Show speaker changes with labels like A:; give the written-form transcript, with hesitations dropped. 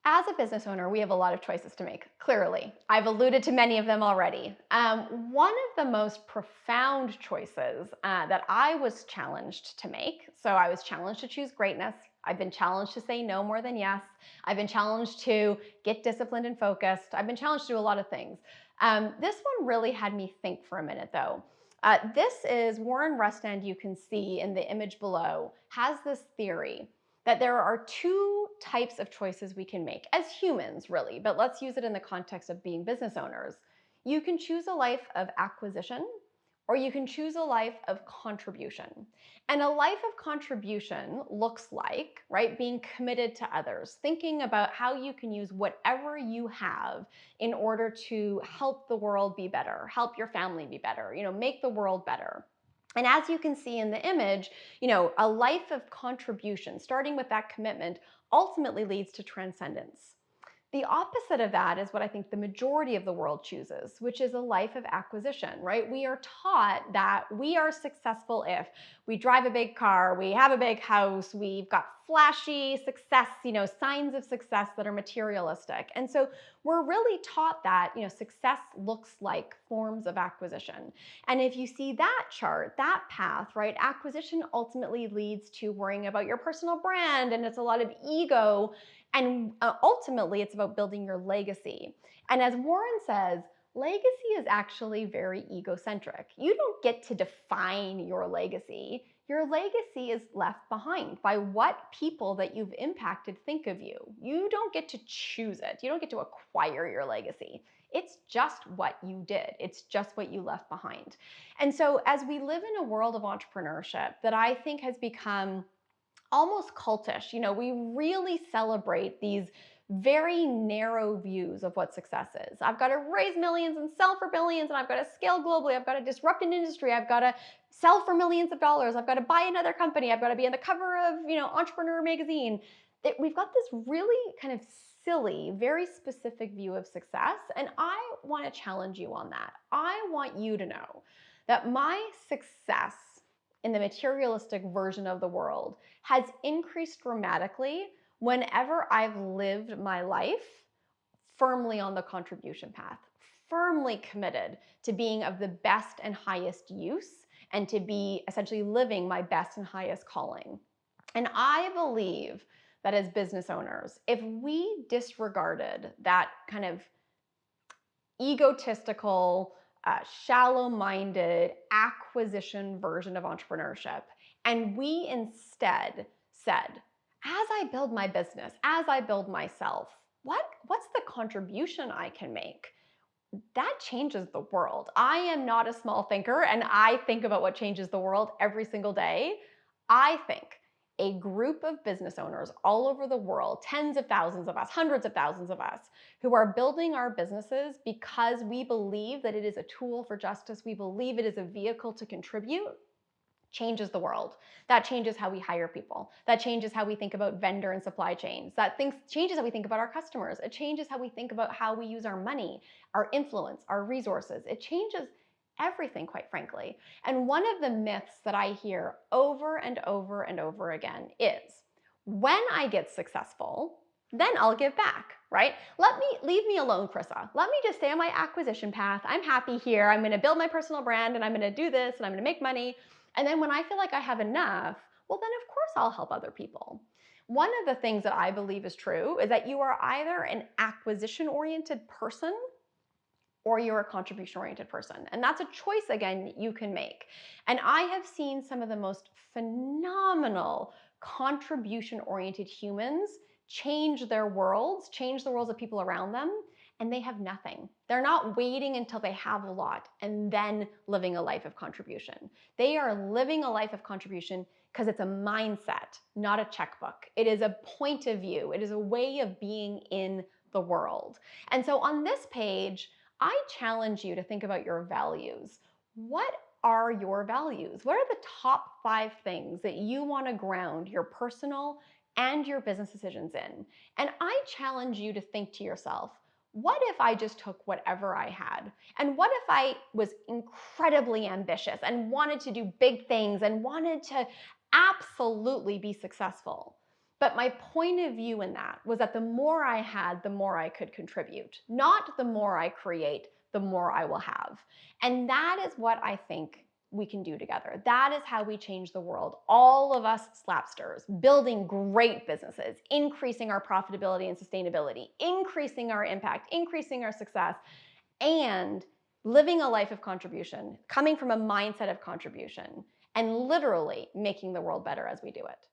A: As a business owner, we have a lot of choices to make, clearly. I've alluded to many of them already. One of the most profound choices that I was challenged to make, so I was challenged to choose greatness. I've been challenged to say no more than yes. I've been challenged to get disciplined and focused. I've been challenged to do a lot of things. This one really had me think for a minute, though. This is Warren Rustand, you can see in the image below, has this theory that there are two types of choices we can make as humans, really, but let's use it in the context of being business owners. You can choose a life of acquisition, or you can choose a life of contribution. And a life of contribution looks like, right, being committed to others, thinking about how you can use whatever you have in order to help the world be better, help your family be better, make the world better. And as you can see in the image, a life of contribution, starting with that commitment, ultimately leads to transcendence. The opposite of that is what I think the majority of the world chooses, which is a life of acquisition, right? We are taught that we are successful if we drive a big car, we have a big house, we've got flashy success, signs of success that are materialistic. And so we're really taught that, success looks like forms of acquisition. And if you see that chart, that path, right, acquisition ultimately leads to worrying about your personal brand, and it's a lot of ego. And ultimately, it's about building your legacy. And as Warren says, legacy is actually very egocentric. You don't get to define your legacy. Your legacy is left behind by what people that you've impacted think of you. You don't get to choose it. You don't get to acquire your legacy. It's just what you did. It's just what you left behind. And so as we live in a world of entrepreneurship that I think has become almost cultish. We really celebrate these very narrow views of what success is. I've got to raise millions and sell for billions, and I've got to scale globally. I've got to disrupt an industry. I've got to sell for millions of dollars. I've got to buy another company. I've got to be on the cover of, Entrepreneur magazine. We've got this really kind of silly, very specific view of success, and I want to challenge you on that. I want you to know that my success in the materialistic version of the world has increased dramatically whenever I've lived my life firmly on the contribution path, firmly committed to being of the best and highest use and to be essentially living my best and highest calling. And I believe that as business owners, if we disregarded that kind of egotistical, shallow-minded acquisition version of entrepreneurship, and we instead said, as I build my business, as I build myself, what's the contribution I can make? That changes the world. I am not a small thinker, and I think about what changes the world every single day. I think a group of business owners all over the world, tens of thousands of us, hundreds of thousands of us, who are building our businesses because we believe that it is a tool for justice, we believe it is a vehicle to contribute, changes the world. That changes how we hire people. That changes how we think about vendor and supply chains. That changes how we think about our customers. It changes how we think about how we use our money, our influence, our resources. It changes everything, quite frankly. And one of the myths that I hear over and over and over again is, when I get successful, then I'll give back, right? Leave me alone, Krissa. Let me just stay on my acquisition path. I'm happy here. I'm gonna build my personal brand, and I'm gonna do this, and I'm gonna make money. And then when I feel like I have enough, well, then of course I'll help other people. One of the things that I believe is true is that you are either an acquisition-oriented person or you're a contribution-oriented person. And that's a choice, again, you can make. And I have seen some of the most phenomenal contribution-oriented humans change their worlds, change the worlds of people around them, and they have nothing. They're not waiting until they have a lot and then living a life of contribution. They are living a life of contribution because it's a mindset, not a checkbook. It is a point of view. It is a way of being in the world. And so on this page, I challenge you to think about your values. What are your values? What are the top 5 things that you want to ground your personal and your business decisions in? And I challenge you to think to yourself, what if I just took whatever I had? And what if I was incredibly ambitious and wanted to do big things and wanted to absolutely be successful? But my point of view in that was that the more I had, the more I could contribute. Not the more I create, the more I will have. And that is what I think we can do together. That is how we change the world. All of us slapsters, building great businesses, increasing our profitability and sustainability, increasing our impact, increasing our success, and living a life of contribution, coming from a mindset of contribution, and literally making the world better as we do it.